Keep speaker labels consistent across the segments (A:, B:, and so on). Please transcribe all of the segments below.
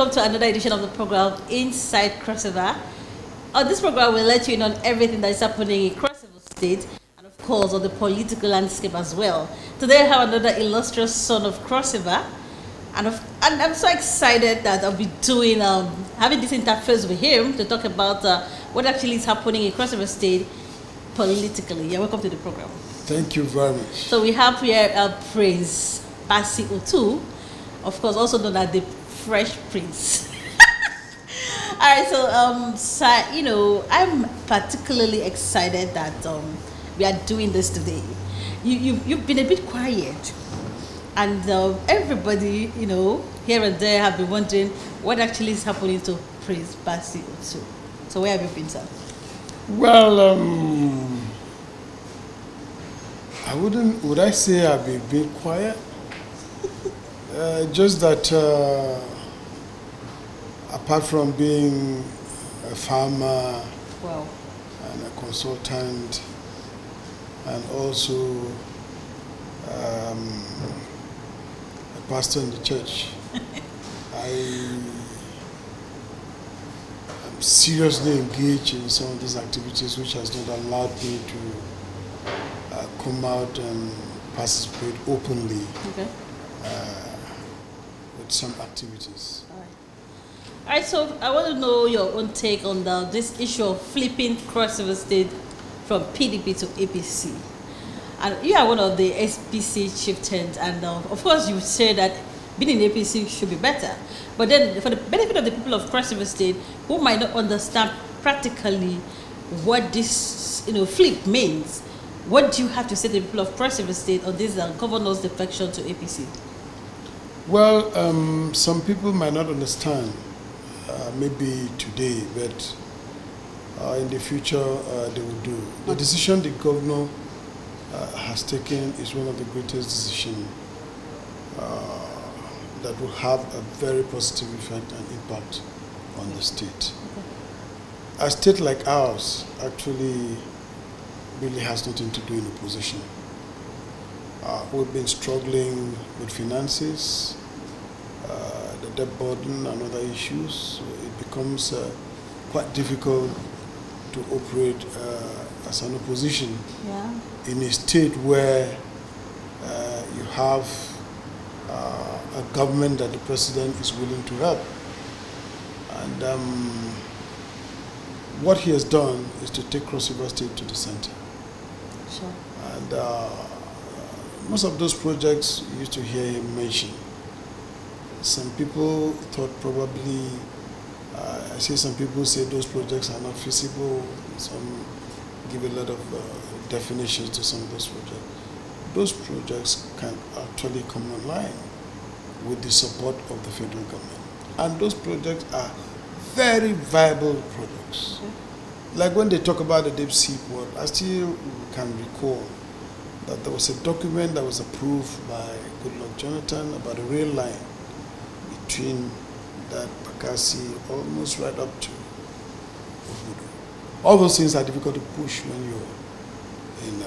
A: Welcome to another edition of the program Inside Crossover. On this program, we'll let you in on everything that is happening in Crossover State and, of course, on the political landscape as well. Today, I have another illustrious son of Crossover, and I'm so excited that I'll be doing having this interface with him to talk about what actually is happening in Crossover State politically. Yeah, welcome to the program.
B: Thank you very much.
A: So we have here Prince Bassey Otu, of course, also known as the Fresh Prince. All right, so I'm particularly excited that we are doing this today. You've been a bit quiet, and everybody, here and there have been wondering what actually is happening to Prince Bassey Otu. So where have you been, sir?
B: Well, would I say I've been a bit quiet? Just that apart from being a farmer,
A: wow,
B: and a consultant, and also a pastor in the church, I'm seriously engaged in some of these activities, which has not allowed me to come out and participate openly.
A: Okay.
B: With some activities.
A: All right, so I want to know your own take on this issue of flipping Crossover State from PDP to APC. And you are one of the SPC chieftains, and of course you say that being in APC should be better. But then for the benefit of the people of Crossover State who might not understand practically what this flip means, what do you have to say to the people of Crossover State on this governor's defection to APC?
B: Well, some people might not understand, maybe today, but in the future they will do. The decision the governor has taken is one of the greatest decisions that will have a very positive effect and impact on the state. Okay. A state like ours actually really has nothing to do in opposition. We've been struggling with finances, the debt burden and other issues. So it becomes quite difficult to operate as an opposition in a state where you have a government that the president is willing to help. And what he has done is to take Crossover State to the center.
A: Sure.
B: And most of those projects you used to hear him mention. Some people thought probably, I see some people say those projects are not feasible. Some give a lot of definitions to some of those projects. Those projects can actually come online with the support of the federal government. And those projects are very viable projects. Okay. Like when they talk about the deep sea port, I still can recall that there was a document that was approved by Goodluck Jonathan about a rail line between that Bassey almost right up to Obudu. All those things are difficult to push when you're in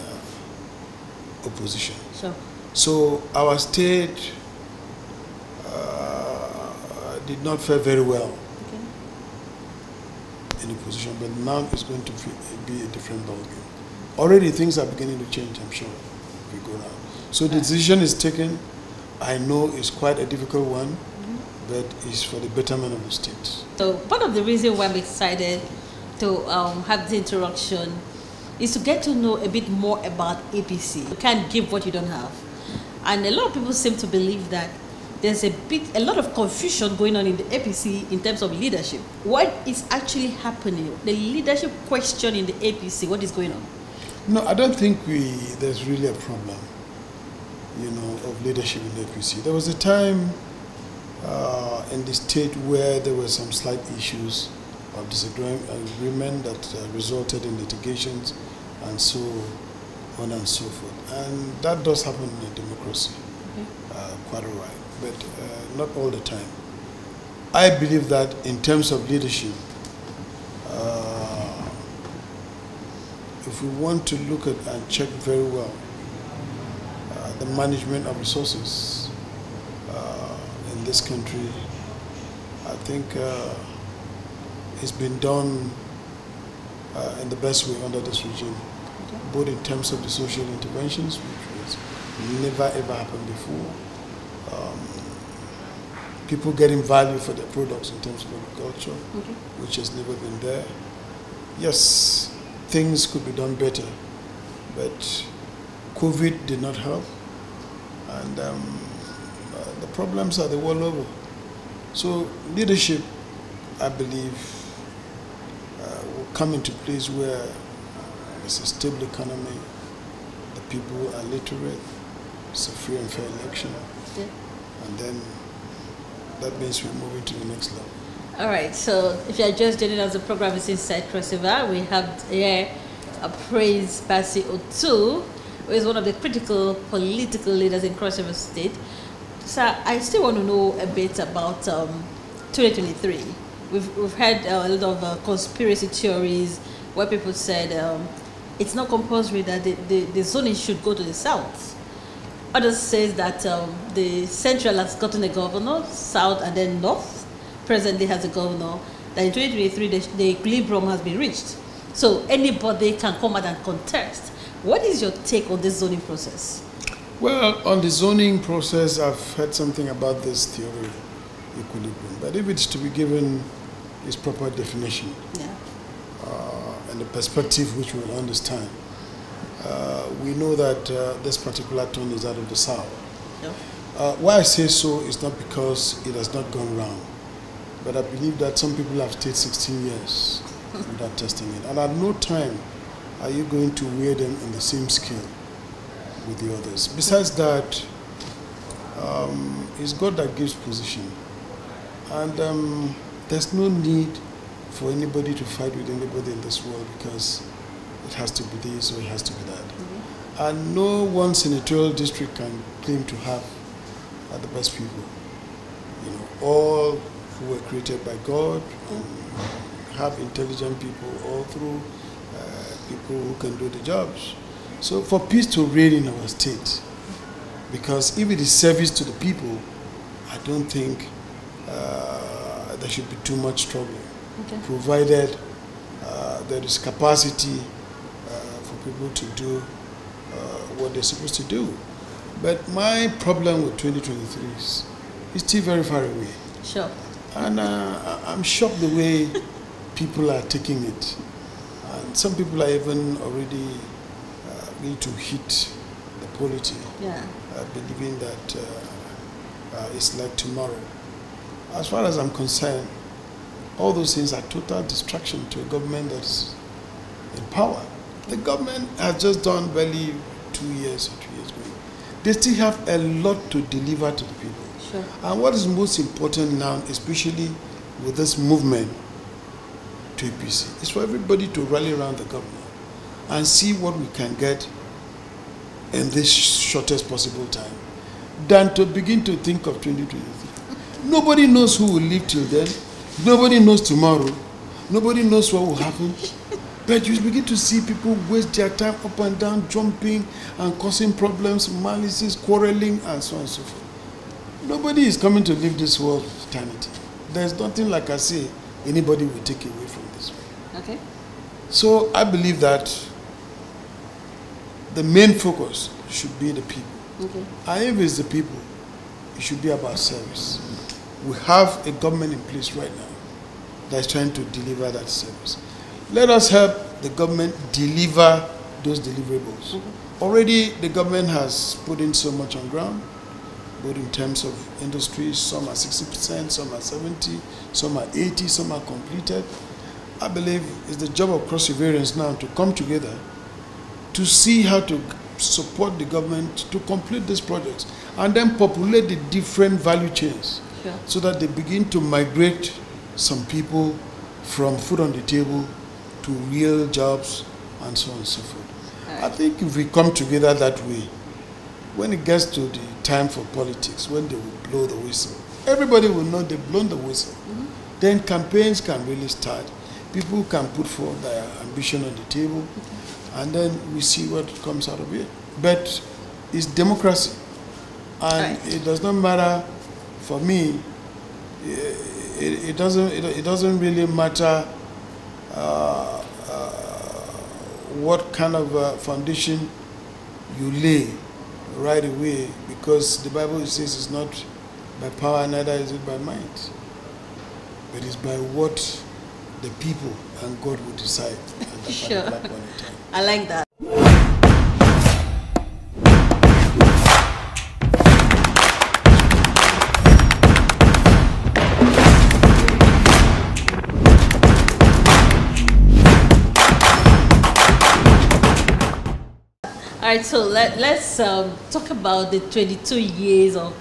B: opposition. Sure. So our state did not fare very well in opposition, but now it's going to be a different ballgame. Already things are beginning to change, I'm sure, if we go now. So the decision is taken. I know it's quite a difficult one, but it's for the betterment of the state. So
A: part of the reason why I'm excited to have this interaction is to get to know a bit more about APC. You can't give what you don't have. And a lot of people seem to believe that there's a lot of confusion going on in the APC in terms of leadership. What is actually happening? The leadership question in the APC, what is going on?
B: No, I don't think there's really a problem, of leadership in the APC. There was a time in the state where there were some slight issues of disagreement that resulted in litigations and so on and so forth. And that does happen in a democracy, quite all right, but not all the time. I believe that in terms of leadership, if we want to look at and check very well the management of resources in this country, I think it's been done in the best way under this regime, both in terms of the social interventions, which was never ever happened before. People getting value for their products in terms of agriculture, which has never been there. Yes, things could be done better, but COVID did not help, and the problems are the world over. So leadership, I believe, will come into place where there's a stable economy, the people are literate, it's a free and fair election, and then that means we're moving to the next level.
A: All right, so if you're just joining us, the program is Inside Cross River. We have here praise Bassey Edet Otu, who is one of the critical political leaders in Cross River State. So I still want to know a bit about 2023. We've heard a lot of conspiracy theories where people said it's not compulsory that the zoning should go to the south. Others says that the central has gotten a governor, south and then north presently has a governor, that in 2023 the equilibrium has been reached. So anybody can come out and contest. What is your take on this zoning process?
B: Well, on the zoning process, I've heard something about this theory, equilibrium. But if it's to be given its proper definition, and the perspective which we'll understand, we know that this particular tone is out of the south. Why I say so is not because it has not gone round, but I believe that some people have stayed 16 years without testing it. And at no time are you going to weigh them on the same scale with the others. Besides that, it's God that gives position. And there's no need for anybody to fight with anybody in this world because it has to be this or it has to be that. And no one senatorial district can claim to have the best people. You know, all who were created by God, have intelligent people all through, people who can do the jobs. So for peace to reign in our state, because if it is service to the people, I don't think there should be too much trouble, provided there is capacity for people to do what they're supposed to do. But my problem with 2023 is it's still very far away.
A: Sure.
B: And I'm shocked the way people are taking it. And some people are even already going to hit the polity, believing that it's like tomorrow. As far as I'm concerned, all those things are total distraction to a government that's in power. The government has just done barely 2 years or 3 years ago. They still have a lot to deliver to the people.
A: Sure.
B: And what is most important now, especially with this movement to APC, is for everybody to rally around the government and see what we can get in this shortest possible time, than to begin to think of 2023. Nobody knows who will live till then. Nobody knows tomorrow. Nobody knows what will happen. But you begin to see people waste their time up and down, jumping and causing problems, malices, quarreling, and so on and so forth. Nobody is coming to live this world for eternity. There's nothing, like I say, anybody will take away from this world.
A: Okay.
B: So I believe that the main focus should be the people.
A: Okay.
B: And if it's the people, it should be about service. We have a government in place right now that is trying to deliver that service. Let us help the government deliver those deliverables. Already the government has put in so much on ground, both in terms of industries. Some are 60%, some are 70%, some are 80%, some are completed. I believe it's the job of Cross Riverians now to come together to see how to support the government to complete these projects and then populate the different value chains, so that they begin to migrate some people from food on the table to real jobs and so on and so forth. I think if we come together that way, when it gets to the time for politics, when they will blow the whistle, everybody will know they've blown the whistle. Then campaigns can really start. People can put forth their ambition on the table, and then we see what comes out of it. But it's democracy, and it does not matter for me it doesn't really matter what kind of foundation you lay right away, because the Bible says it's not by power, neither is it by might, but it's by what the people and God will decide at that
A: Sure.
B: point in time.
A: I like that. All right, so let's talk about the 22 years of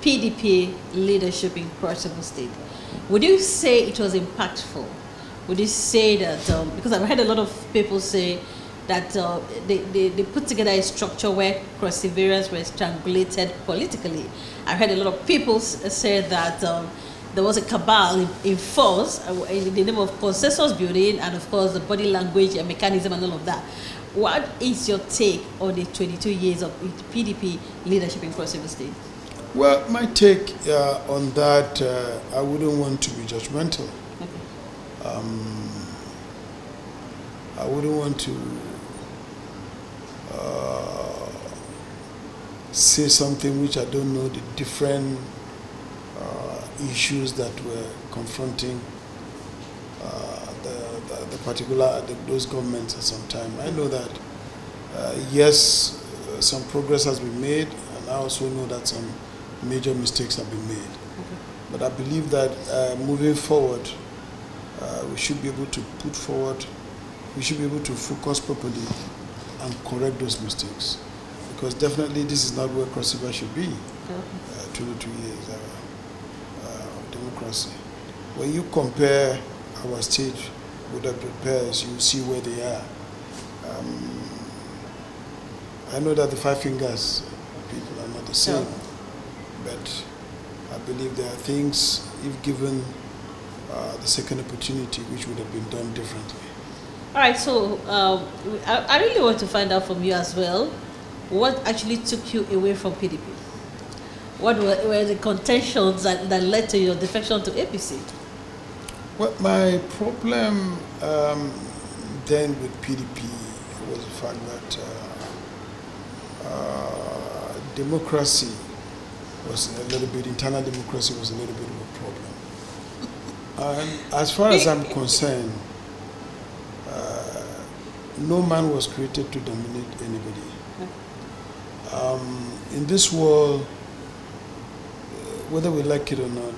A: PDP leadership in Cross River State. Would you say it was impactful? Would you say that, because I've heard a lot of people say that they put together a structure where Cross Riverians were strangulated politically. I've heard a lot of people say that there was a cabal in force in the name of consensus building and, of course, the body language and mechanism and all of that. What is your take on the 22 years of PDP leadership in Cross River State?
B: Well, my take on that, I wouldn't want to be judgmental.
A: Okay.
B: I wouldn't want to say something which I don't know the different issues that were confronting the particular those governments at some time. I know that yes, some progress has been made, and I also know that some major mistakes have been made.
A: Okay.
B: But I believe that moving forward, we should be able to put forward, we should be able to focus properly and correct those mistakes. Because definitely this is not where Cross River should be.
A: Okay.
B: 22 years of democracy. When you compare our state with the peers, you see where they are. I know that the Five Fingers people are not the same, but I believe there are things, if given the second opportunity, which would have been done differently.
A: All right, so I really want to find out from you as well, what actually took you away from PDP? What were the contentions that led to your defection to APC?
B: Well, my problem then with PDP was the fact that democracy was a little bit, internal democracy was a little bit of a problem. And as far as I'm concerned, no man was created to dominate anybody. In this world, whether we like it or not,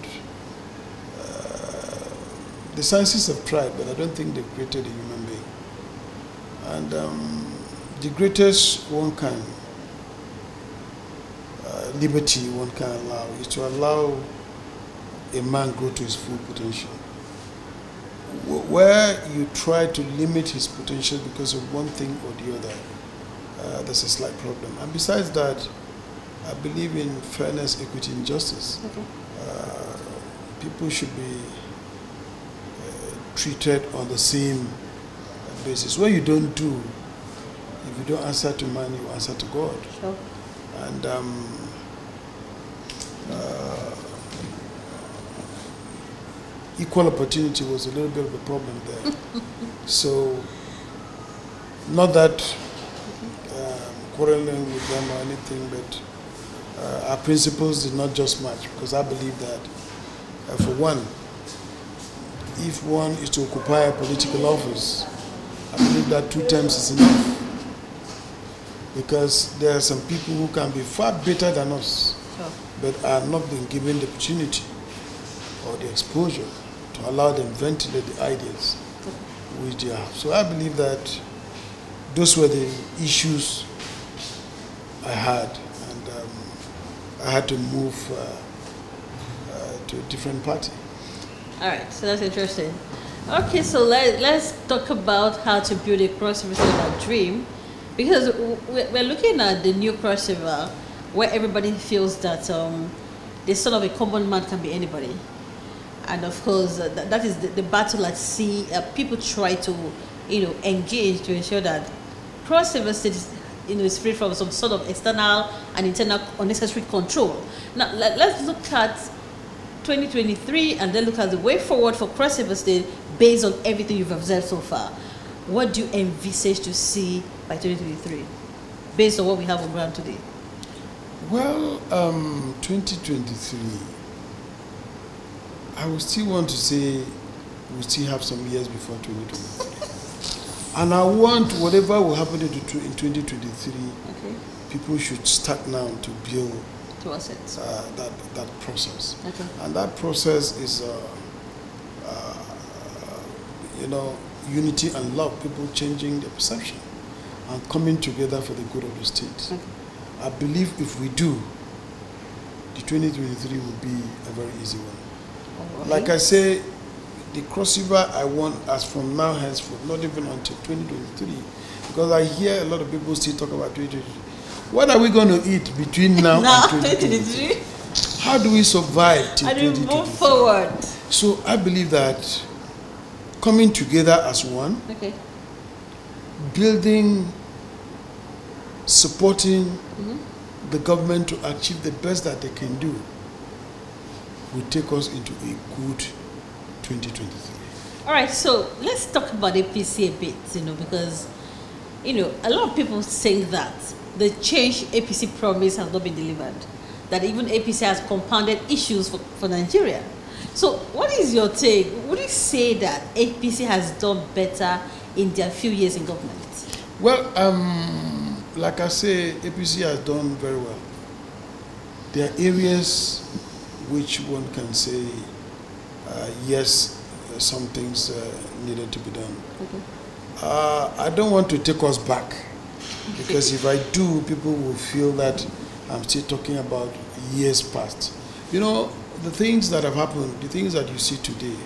B: the scientists have tried, but I don't think they've created a human being. And the greatest one can, liberty one can allow, is to allow a man grow to his full potential. Where you try to limit his potential because of one thing or the other, there's a slight problem. And besides that, I believe in fairness, equity, and justice.
A: Okay.
B: People should be treated on the same basis. What you don't do, if you don't answer to man, you answer to God.
A: Sure.
B: And equal opportunity was a little bit of a problem there. So, not that quarreling with them or anything, but our principles did not just match, because I believe that, for one, if one is to occupy a political office, I believe that 2 terms is enough. Because there are some people who can be far better than us,
A: Sure.
B: but are not being given the opportunity or the exposure to allow them ventilate the ideas which they have. So I believe that those were the issues I had, and I had to move to a different party.
A: All right, so that's interesting. Okay, so let's talk about how to build a Cross River State dream, because we're looking at the new Cross River where everybody feels that the son of a common man can be anybody. And of course, that is the battle at sea. People try to, engage to ensure that Cross River State is free from some sort of external and internal unnecessary control. Now, let's look at 2023 and then look at the way forward for Cross River State based on everything you've observed so far, what do you envisage to see by 2023 based on what we have on ground today?
B: Well, 2023, I would still want to say we still have some years before 2023. And I want whatever will happen in 2023,
A: Okay.
B: people should start now to build
A: Towards it.
B: that process.
A: Okay.
B: And that process is, unity and love, people changing their perception and coming together for the good of the state.
A: Okay.
B: I believe if we do, the 2023 will be a very easy one.
A: Okay.
B: Like I say, the Cross River I want as from now henceforth, not even until 2023, because I hear a lot of people still talk about 2023. What are we going to eat between now and 2023? How do we survive till 2023?
A: Move forward.
B: So I believe that coming together as one,
A: Okay.
B: building, supporting the government to achieve the best that they can do will take us into a good 2023.
A: All right, so let's talk about APC a bit, because, a lot of people think that the change APC promise has not been delivered, that even APC has compounded issues for Nigeria. So what is your take? Would you say that APC has done better in their few years in government?
B: Well, like I say, APC has done very well. There are areas which one can say, yes, some things needed to be done.
A: Okay.
B: I don't want to take us back, because if I do, people will feel that I'm still talking about years past. The things that have happened, the things that you see today,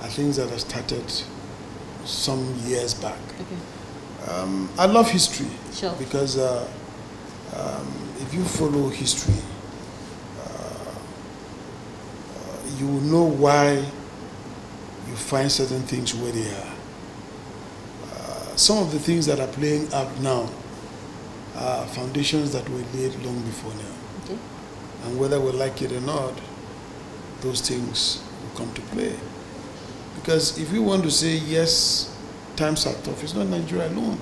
B: are things that have started some years back.
A: Okay.
B: I love history.
A: Sure.
B: Because if you follow history, you will know why you find certain things where they are. Some of the things that are playing out now are foundations that were laid long before now.
A: Okay.
B: And whether we like it or not, those things will come to play. Because if you want to say, yes, times are tough, it's not Nigeria alone.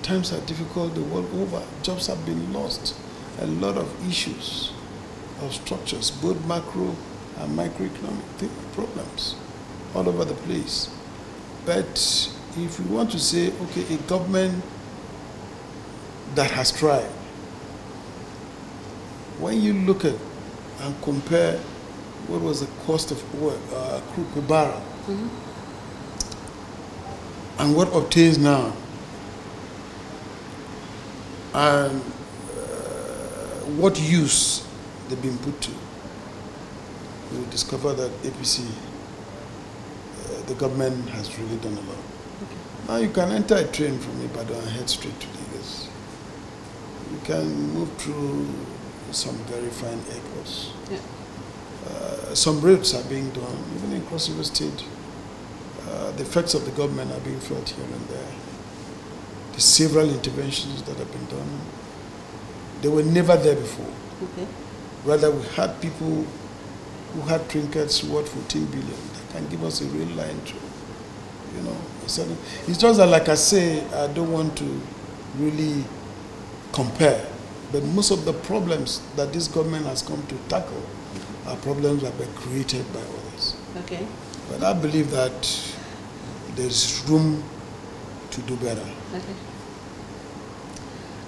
B: Times are difficult the world over. Jobs have been lost. A lot of issues of structures, both macro and microeconomic problems all over the place. But if we want to say, okay, a government that has tried, when you look at and compare what was the cost of oil, crude per barrel, and what obtains now, and what use they've been put to, you will discover that APC, the government has really done a lot.
A: Okay.
B: Now you can enter a train from Ibadan and head straight to Lagos. You can move through some very fine airports.
A: Yeah.
B: Some roads are being done, even in Cross River State. The effects of the government are being felt here and there. The several interventions that have been done, they were never there before.
A: Okay.
B: Rather, we had people who had trinkets worth 14 billion that can give us a real line through. It's just that, like I say, I don't want to really compare, but most of the problems that this government has come to tackle are problems that were created by others.
A: Okay.
B: But I believe that there's room to do better.
A: Okay.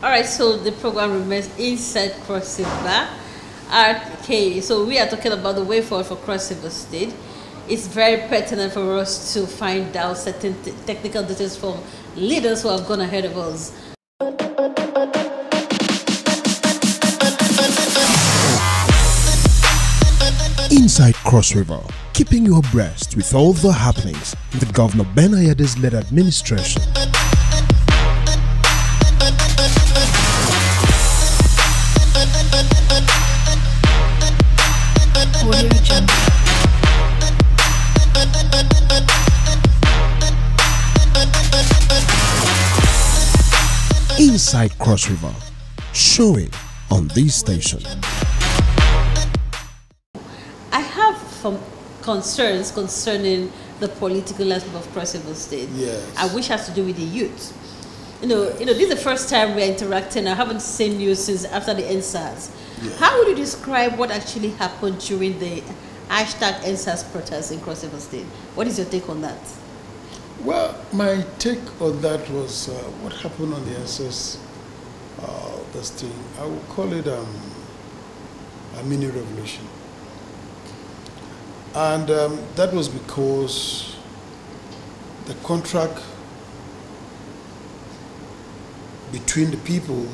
A: All right, so the program remains inside Cross River. Okay, so we are talking about the way forward for Cross River State. It's very pertinent for us to find out certain technical details from leaders who have gone ahead of us.
C: Inside Cross River, keeping you abreast with all the happenings in the Governor Bassey Edet's led administration. Inside Cross River, showing on this station.
A: from concerns concerning the political landscape of Cross River State.
B: Yes.
A: And which has to do with the youth. This is the first time we're interacting. I haven't seen you since after the NSAS.
B: Yeah.
A: How would you describe what actually happened during the hashtag NSAS protest in Cross River State? What is your take on that?
B: Well, my take on that was what happened on the NSAS, this thing. I would call it a mini revolution. And that was because the contract between the people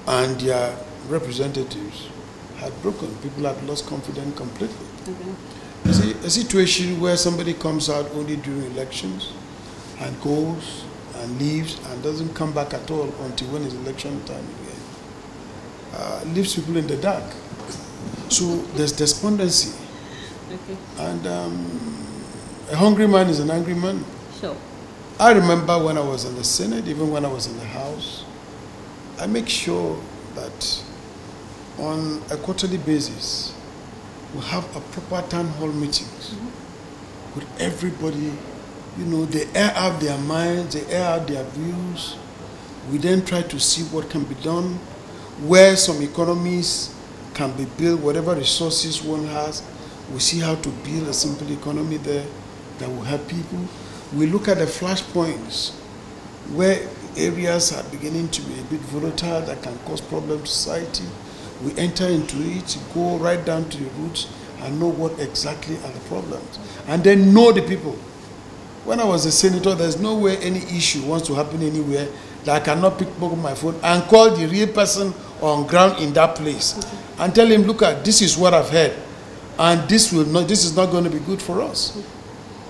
B: and their representatives had broken. People had lost confidence completely.
A: Okay.
B: You see, a situation where somebody comes out only during elections and goes and leaves and doesn't come back at all until when it's election time again, leaves people in the dark. So there's despondency.
A: Okay.
B: And a hungry man is an angry man.
A: Sure.
B: I remember when I was in the Senate, even when I was in the House, I make sure that on a quarterly basis, we have a proper town hall meetings with everybody. They air out their minds, they air out their views. We then try to see what can be done, where some economies can be built, whatever resources one has. We see how to build a simple economy there that will help people. We look at the flashpoints where areas are beginning to be a bit volatile that can cause problems to society. We enter into it, go right down to the roots and know what exactly are the problems. And then know the people. When I was a senator, there's no way any issue wants to happen anywhere that I cannot pick up my phone and call the real person on ground in that place and tell him, look, this is what I've heard. And this is not going to be good for us.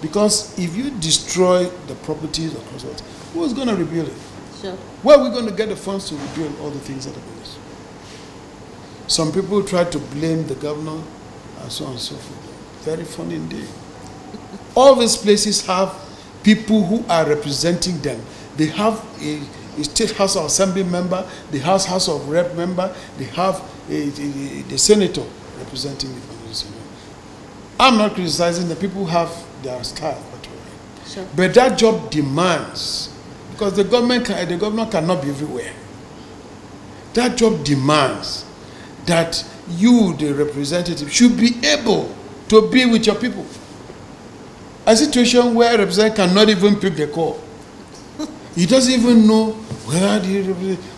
B: Because if you destroy the properties of Cross River, who is going to rebuild it?
A: Sure.
B: Where are we going to get the funds to rebuild all the things that are being destroyed? Some people try to blame the governor and so on and so forth. Very funny indeed. All these places have people who are representing them. They have a state house of assembly member, the house of rep member, they have the senator representing the community. I'm not criticizing the people who have their style,
A: sure.
B: But that job demands, because the governor cannot be everywhere. That job demands that you, the representative, should be able to be with your people. A situation where a representative cannot even pick the call. He doesn't even know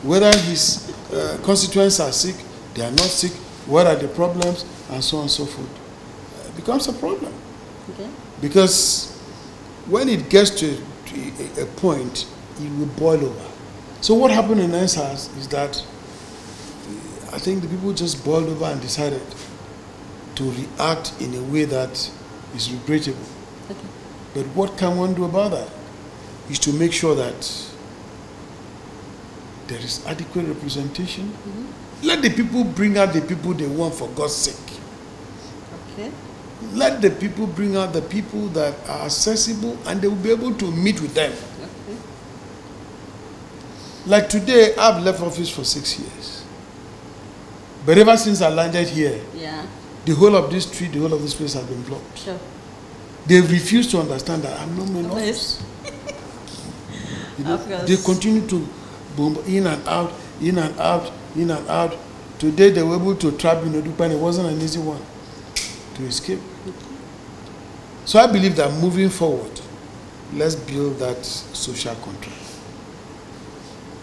B: whether his constituents are sick, they are not sick, what are the problems, and so on and so forth. It becomes a problem.
A: Okay.
B: Because when it gets to a point, it will boil over. So what happened in NSAS is that I think the people just boiled over and decided to react in a way that is regrettable.
A: Okay.
B: But what can one do about that? Is to make sure that there is adequate representation. Let the people bring out the people they want, for God's sake.
A: Okay.
B: Let the people bring out the people that are accessible and they will be able to meet with them.
A: Okay.
B: Like today, I've left office for 6 years. But ever since I landed here,
A: Yeah.
B: the whole of this street, the whole of this place has been blocked.
A: Sure.
B: They've refused to understand that I'm not in office.
A: Yes. Of course.
B: They continue to boom in and out, in and out, in and out. Today they were able to trap Dupa, and it wasn't an easy one to escape. So I believe that moving forward, let's build that social contract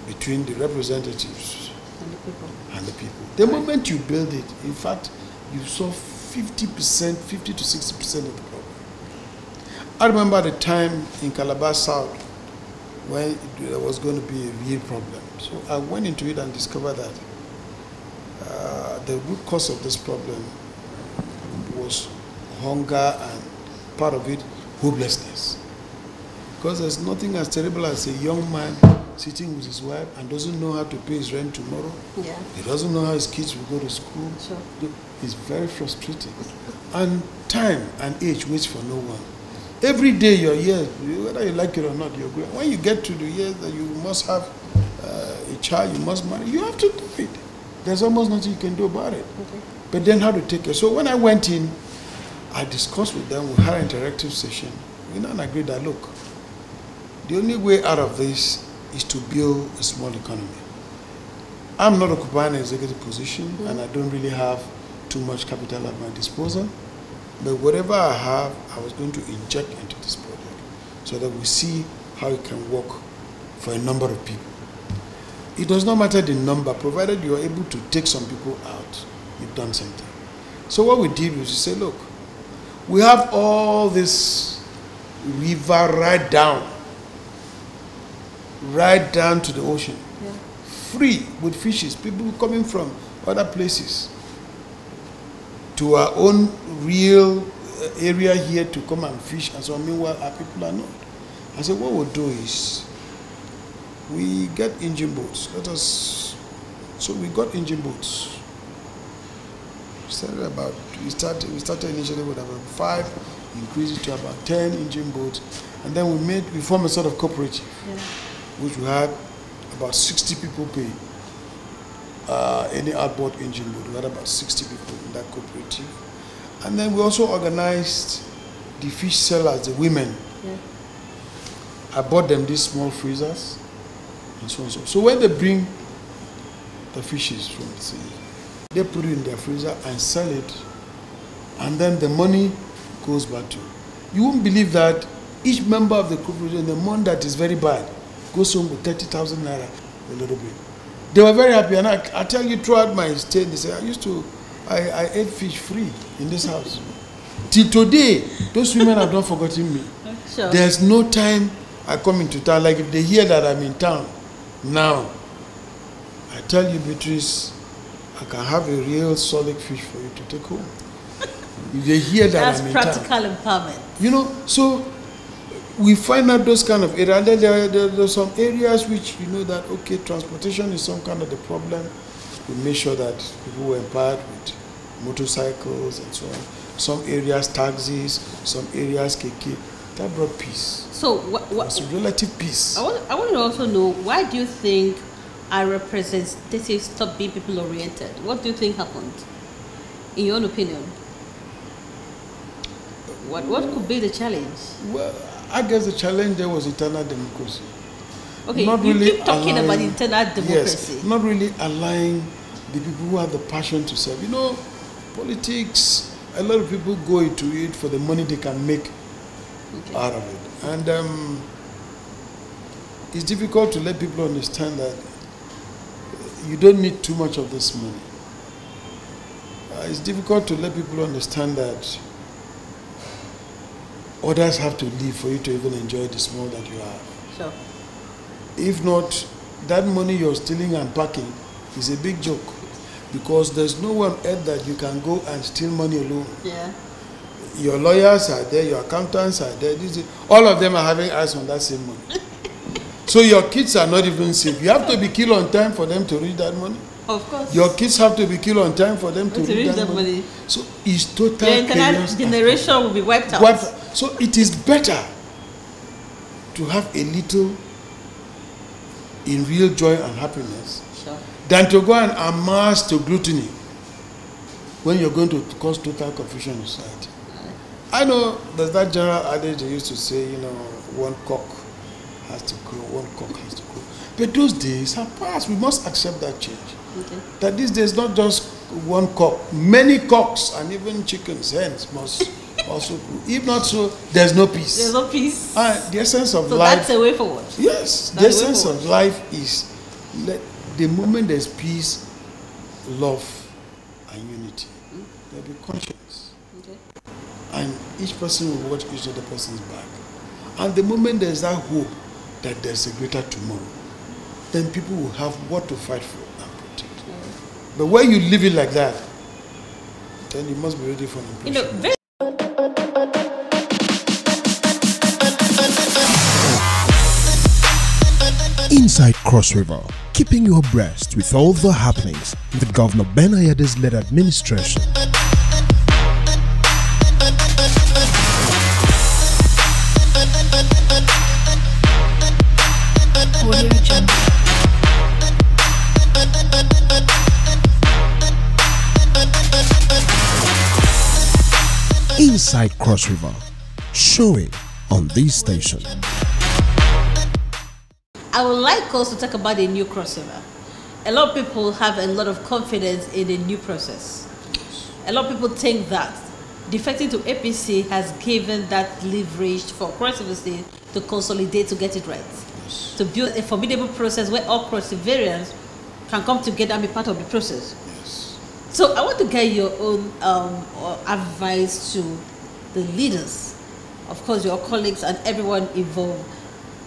B: between the representatives
A: And the people.
B: and the people. The moment you build it, in fact, you solve 50% to 60% of the problem. I remember the time in Calabar South when there was going to be a real problem. So I went into it and discovered that the root cause of this problem was hunger and part of it, hopelessness. Because there's nothing as terrible as a young man sitting with his wife and doesn't know how to pay his rent tomorrow.
A: Yeah.
B: He doesn't know how his kids will go to school.
A: Sure.
B: It's very frustrating. And time and age waits for no one. Every day you're here, whether you like it or not, you're growing. When you get to the years that you must have a child, you must marry, you have to do it. There's almost nothing you can do about it.
A: Okay.
B: But then how to take care. So when I went in, I discussed with them, we had an interactive session. We now agreed that, look, the only way out of this is to build a small economy. I'm not occupying an executive position, and I don't really have too much capital at my disposal. But whatever I have, I was going to inject into this project so that we see how it can work for a number of people. It does not matter the number, provided you are able to take some people out, you've done something. So what we did was to say, look, we have all this river right down to the ocean, free with fishes, people coming from other places to our own real area here to come and fish, and so meanwhile our people are not. I said, what we'll do is we get engine boats. So we got engine boats. We started initially with about 5, increased it to about 10 engine boats, and then we formed a sort of cooperative, which we had about 60 people pay any outboard engine boat. We had about 60 people in that cooperative. And then we also organized the fish sellers, the women. I bought them these small freezers and so on. So when they bring the fishes from the sea, they put it in their freezer and sell it, and then the money goes back to you. You won't believe that each member of the cooperative, the month that is very bad, goes home with 30,000 naira, a little bit. They were very happy, and I tell you, throughout my stay, they say, I ate fish free in this house. Till today, those women have not forgotten me.
A: Sure.
B: There's no time I come into town, like if they hear that I'm in town now, I tell you, Beatrice, I can have a real solid fish for you to take home. If they hear that I'm in town.
A: That's practical empowerment.
B: You know, so we find out those kind of areas. And then there are some areas which you know that, okay, transportation is some kind of the problem. We make sure that people were empowered with motorcycles and so on. Some areas taxis, some areas KK. That brought peace.
A: So
B: it's a relative peace.
A: I want to also know, why do you think our representatives stopped being people oriented? What do you think happened, in your own opinion? What could be the challenge?
B: Well, I guess the challenge there was internal democracy.
A: Okay,
B: not
A: you
B: really
A: keep talking about internal democracy.
B: Yes, not really allowing the people who have the passion to serve. You know, politics, a lot of people go into it for the money they can make out of it. And it's difficult to let people understand that you don't need too much of this money. It's difficult to let people understand that others have to live for you to even enjoy the small that you have.
A: Sure.
B: If not, that money you're stealing and packing is a big joke, because there's no one else that you can go and steal money alone.
A: Yeah.
B: Your lawyers are there, your accountants are there. All of them are having eyes on that same money. So your kids are not even safe. You have to be killed on time for them to reach that money.
A: Of course.
B: Your kids have to be killed on time for them to reach that money. So it's total chaos.
A: The entire generation will be wiped out.
B: So it is better to have a little in real joy and happiness,
A: sure,
B: than to go and amass to gluttony when you're going to cause total confusion in society. I know there's that general adage they used to say, you know, one cock has to crow, one cock has to crow. But those days have passed. We must accept that change. Okay. That these days, not just one cock, many cocks and even chickens, hens must also crow. If not so, there's no peace.
A: There's no peace.
B: The essence of
A: so
B: life.
A: That's the way forward.
B: Yes, the essence of life is the moment there's peace, love, and unity, there'll be conscience. Okay. And each person will watch each other person's back. And the moment there's that hope that there's a greater tomorrow, then people will have what to fight for and protect. Yeah. But when you live it like that, then you must be ready for an impression.
C: Inside Cross River, keeping you abreast with all the happenings in the Governor Bassey Edet's led administration. Inside Cross River. Showing on this station.
A: I would like us to talk about the new crossover. A lot of people have a lot of confidence in the new process. A lot of people think that defecting to APC has given that leverage for Cross River State to consolidate to get it right.
B: Yes.
A: To build a formidable process where all cross-variants can come together and be part of the process.
B: Yes.
A: So I want to get your own advice to the leaders, of course your colleagues and everyone involved.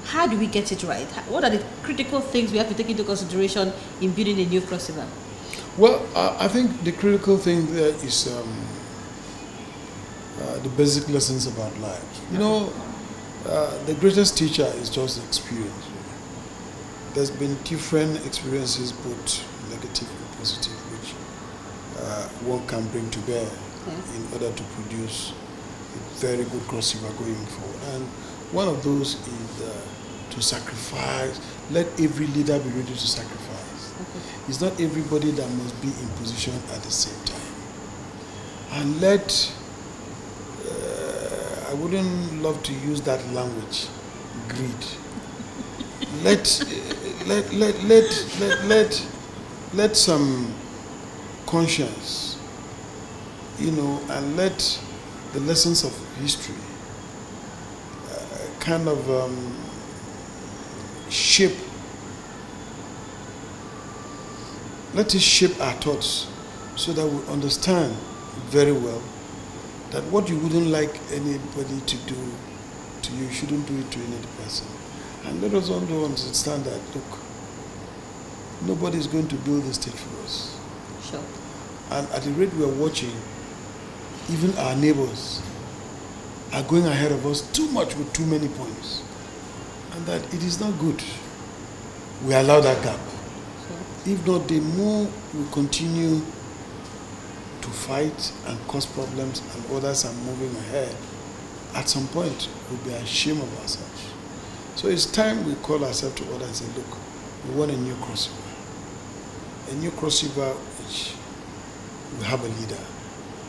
A: How do we get it right? What are the critical things we have to take into consideration in building a new crossover?
B: Well, I think the critical thing there is the basic lessons about life. You know, the greatest teacher is just experience. There's been different experiences, both negative and positive, which one can bring to bear in order to produce a very good crossover going forward. And one of those is to sacrifice. Let every leader be ready to sacrifice. It's not everybody that must be in position at the same time. And let, I wouldn't love to use that language, greed. Let some conscience, you know, and let the lessons of history kind of shape, let it shape our thoughts so that we understand very well that what you wouldn't like anybody to do to you, shouldn't do it to any other person. And let us also understand that, look, nobody is going to build the state for us.
A: Sure.
B: And at the rate we are watching, even our neighbors are going ahead of us too much with too many points. And that it is not good. We allow that gap. Sure. If not, the more we continue to fight and cause problems and others are moving ahead, at some point we'll be ashamed of ourselves. So it's time we call ourselves to order and say, look, we want a new crossover. A new crossover which will have a leader.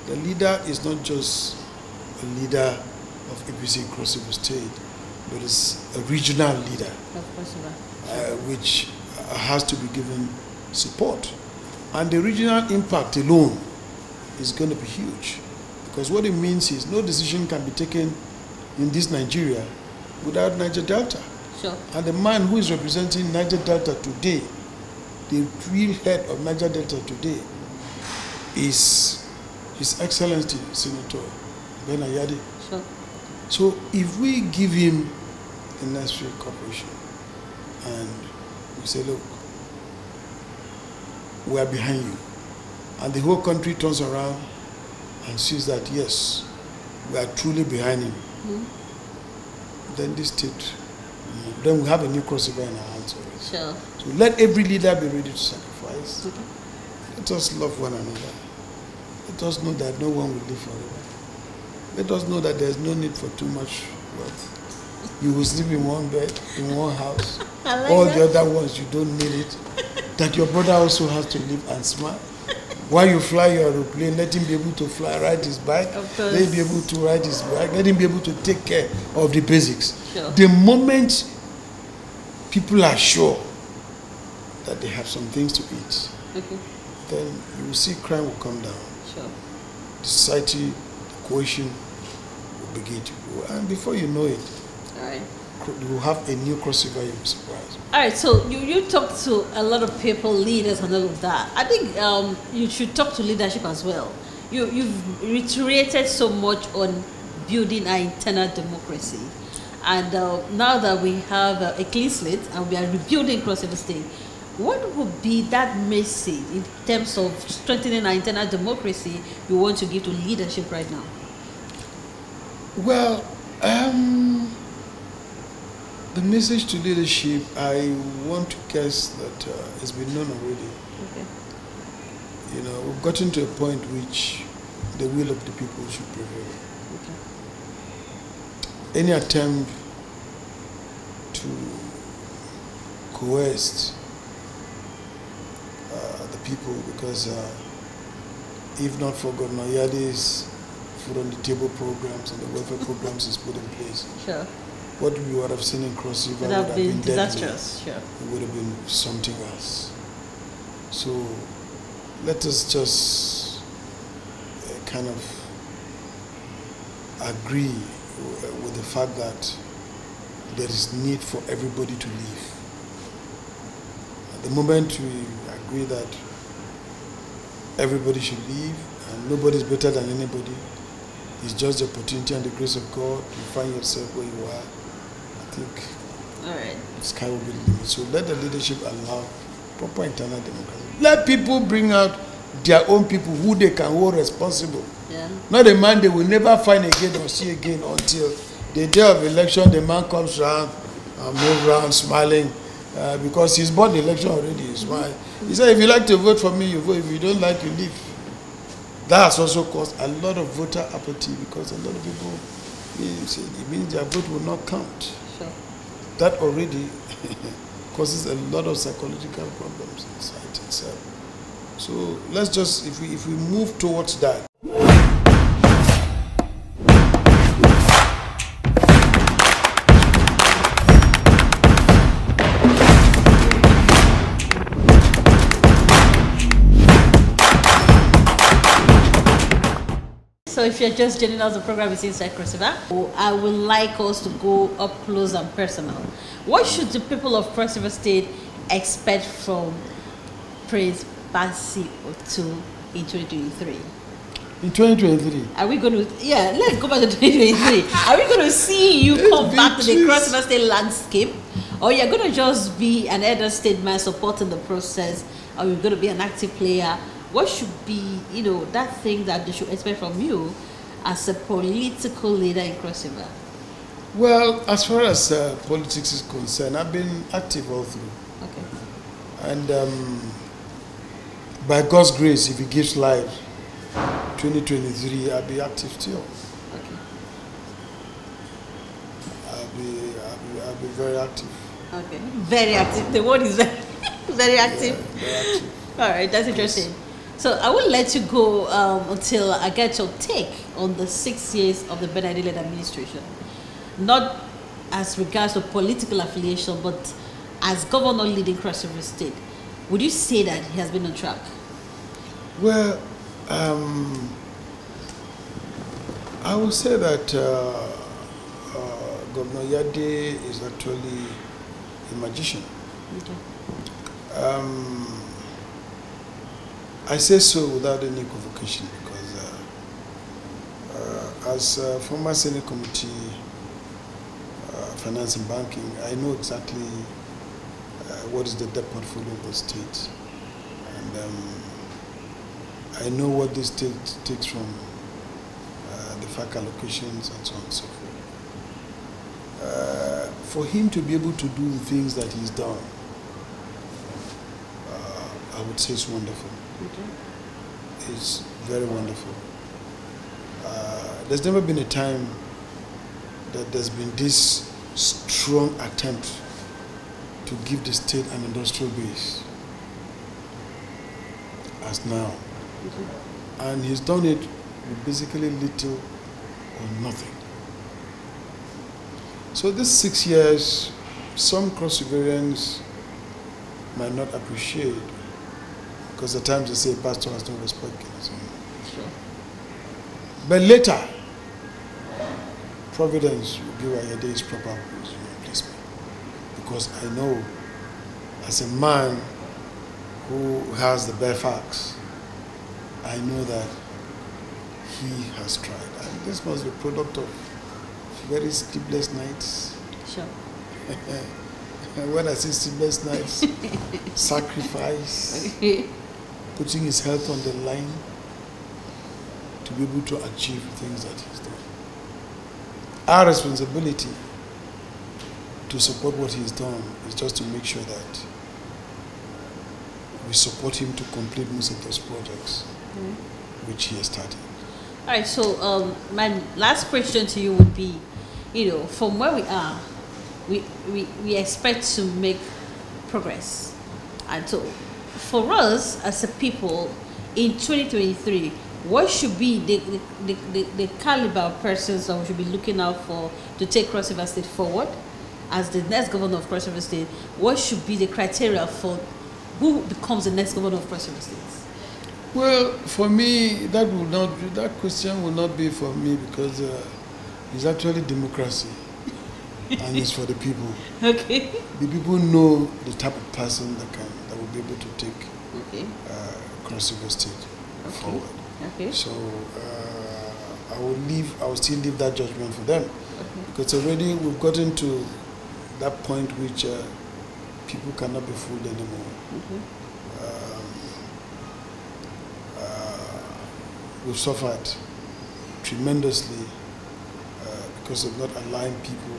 B: The leader is not just a leader of APC Cross River State, but it's a regional leader which has to be given support. And the regional impact alone is going to be huge, because what it means is no decision can be taken in this Nigeria without Niger Delta.
A: Sure. And
B: the man who is representing Niger Delta today, the real head of Niger Delta today, is His Excellency Senator Bassey Edet Otu.
A: Sure.
B: So if we give him the necessary cooperation and we say, look, we are behind you, and the whole country turns around and sees that, yes, we are truly behind him, then this state, then we have a new crossover in our hands already.
A: Sure.
B: So let every leader be ready to sacrifice. Let us love one another. Let us know that no one will live forever. Let us know that there is no need for too much wealth. You will sleep in one bed, in one house.
A: Like
B: all
A: that.
B: The other ones, you don't need it. That your brother also has to live and smile. While you fly your aeroplane, let him be able to fly, ride his bike. Let him be able to ride his bike. Let him be able to take care of the basics.
A: Sure.
B: The moment people are sure that they have some things to eat, then you will see crime will come down.
A: Sure.
B: The society, the cohesion will begin to grow. And before you know it,
A: all right,
B: you will have a new crossover, you'll be surprised.
A: All right, so you talk to a lot of people, leaders and all of that. I think you should talk to leadership as well. You've reiterated so much on building our internal democracy. And now that we have a clean slate and we are rebuilding Cross River State, what would be that message in terms of strengthening our internal democracy you want to give to leadership right now?
B: Well, the message to leadership, I want to guess that it's been known already.
A: Okay.
B: You know, we've gotten to a point which the will of the people should prevail. Okay. Any attempt to coerce the people, because if not for Governor Yadi's food on the table programs and the welfare programs is put in place,
A: Sure.
B: what we would have seen in Cross River
A: Would
B: would
A: have been
B: deadly.
A: disastrous. Sure.
B: It would have been something else. So let us just kind of agree with the fact that there is need for everybody to live. At the moment we agree that everybody should live and nobody is better than anybody, it's just the opportunity and the grace of God. You find yourself where you are. I think
A: All right.
B: the sky will be the limit. So let the leadership allow proper internal democracy. Let people bring out their own people who they can hold responsible.
A: Yeah.
B: Not a man they will never find again or see again until the day of election. The man comes around and moves around smiling because he's bought the election already. He's smile. He said, if you like to vote for me, you vote. If you don't like, you leave. That has also caused a lot of voter apathy because a lot of people, it means their vote will not count.
A: Sure.
B: That already causes a lot of psychological problems inside itself. So let's just, if we move towards that.
A: So if you're just joining us, the program is Inside Cross River. I would like us to go up close and personal. What should the people of Cross River State expect from Prince Bassey Otu in 2023?
B: In 2023?
A: Are we going to, let's go back to 2023. Are we going to see you come back to the Cross River State landscape? Or you're going to just be an elder statesman supporting the process? Or you're going to be an active player? What should be, that thing that they should expect from you as a political leader in Cross River?
B: Well, as far as politics is concerned, I've been active all through.
A: Okay.
B: And by God's grace, if He gives life, 2023, I'll be active still.
A: Okay.
B: I'll be very active.
A: Okay. Very active. The word is very, very active.
B: Yeah, very active.
A: All right, that's interesting. Yes. So I will let you go until I get your take on the 6 years of the Bassey Edet administration. Not as regards to political affiliation, but as governor leading Cross River State. Would you say that he has been on track?
B: Well, I would say that Governor Yade is actually a magician. Okay. I say so without any equivocation because as a former Senate Committee Finance and Banking, I know exactly what is the debt portfolio of the state. And I know what the state takes from the FAC allocations and so on and so forth. For him to be able to do the things that he's done, I would say it's wonderful. Okay. It's very wonderful. There's never been a time that there's been this strong attempt to give the state an industrial base as now. Okay. And he's done it with basically little or nothing. So this 6 years, some Cross Riverians might not appreciate because at times they say pastor has no respect. Sure. But later, Providence will give Ayade his proper placement. Because I know, as a man who has the bare facts, I know that he has tried. And this was the product of very sleepless nights.
A: Sure.
B: And when I say sleepless nights, sacrifice, putting his health on the line to be able to achieve things that he's done. Our responsibility to support what he's done is just to make sure that we support him to complete most of those projects which he has started.
A: All right, so my last question to you would be, from where we are, we expect to make progress. And so for us as a people in 2023, what should be the caliber of persons that we should be looking out for to take Cross River State forward as the next governor of Cross River State? What should be the criteria for who becomes the next governor of Cross River State?
B: Well, for me, that question will not be for me, because it's actually democracy, and it's for the people.
A: Okay.
B: The people know the type of person that will be able to take Cross River State forward.
A: Okay.
B: So I will still leave that judgment for them, because already we've gotten to that point which people cannot be fooled anymore. We've suffered tremendously because of not allowing people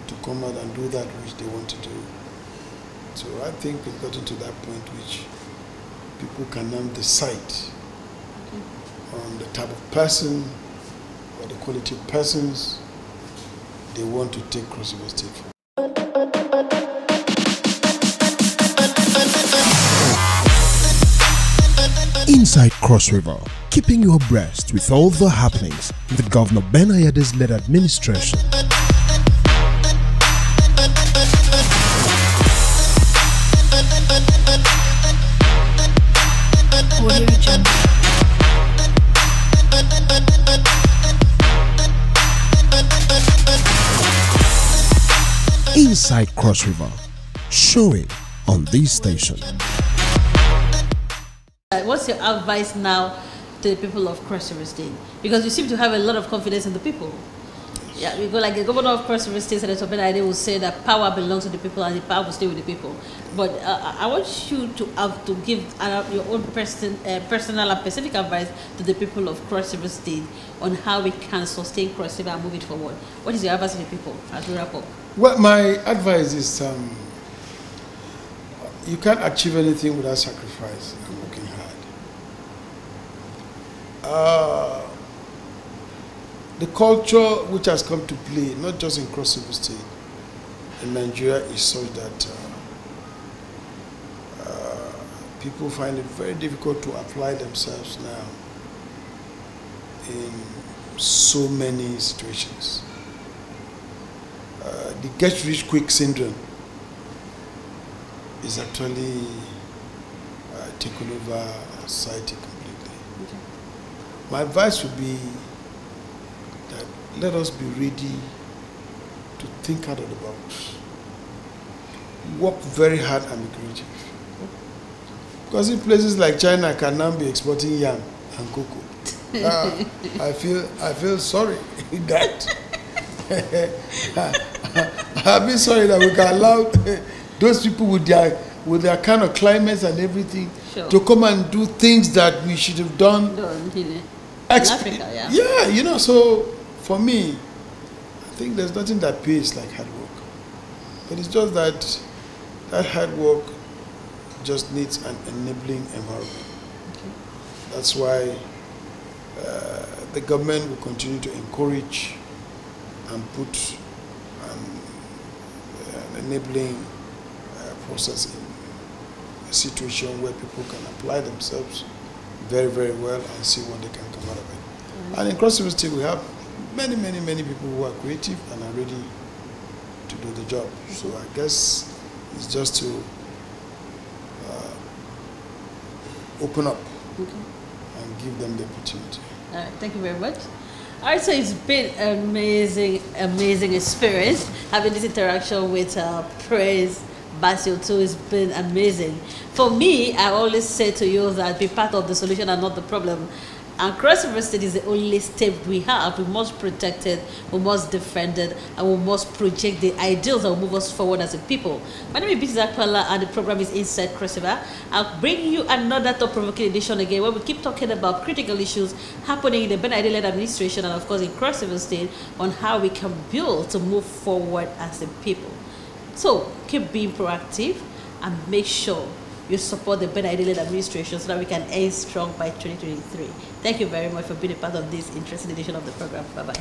B: to come out and do that which they want to do. So I think we've gotten to that point which people can now decide on the type of person or the quality of persons they want to take Cross River State for.
C: Inside Cross River, keeping you abreast with all the happenings in the Governor Bassey Edet led administration. Inside Cross River, showing on this station.
A: What's your advice now to the people of Cross River State? Because you seem to have a lot of confidence in the people. Yeah, we go like the governor of Cross River State, Senator Bassey Edet, will say that power belongs to the people and the power will stay with the people. But I want you to have to give your own personal and specific advice to the people of Cross River State on how we can sustain Cross River and move it forward. What is your advice to the people as we wrap up?
B: Well, my advice is you can't achieve anything without sacrifice and working hard. The culture which has come to play, not just in Cross River State, in Nigeria, is such that people find it very difficult to apply themselves now in so many situations. The get-rich-quick syndrome is actually taken over society completely. Okay. My advice would be that let us be ready to think out of the box. Work very hard and be creative. Because in places like China can now be exporting yam and cocoa. I feel sorry that I've been sorry that we can allow those people with their kind of climates and everything to come and do things that we should have done
A: in Africa,
B: yeah, you know. So for me, I think there's nothing that pays like hard work. But it's just that hard work just needs an enabling environment. Okay. That's why the government will continue to encourage and put an enabling process in a situation where people can apply themselves very, very well and see what they can come out of it. And in Cross River State, we have many people who are creative and are ready to do the job. So I guess it's just to open up and give them the opportunity.
A: All right, thank you very much. All right, so it's been an amazing experience having this interaction with Praise Bassey Otu. It's been amazing. For me, I always say to you that be part of the solution and not the problem. And Cross River State is the only state we have. We must protect it, we must defend it, and we must project the ideals that will move us forward as a people. My name is Bassey Edet Otu, and the program is Inside Cross River. I'll bring you another thought-provoking edition again where we keep talking about critical issues happening in the Bassey Edet administration and of course in Cross River State on how we can build to move forward as a people. So keep being proactive and make sure you support the Bassey Edet administration so that we can end strong by 2023. Thank you very much for being a part of this interesting edition of the program. Bye-bye.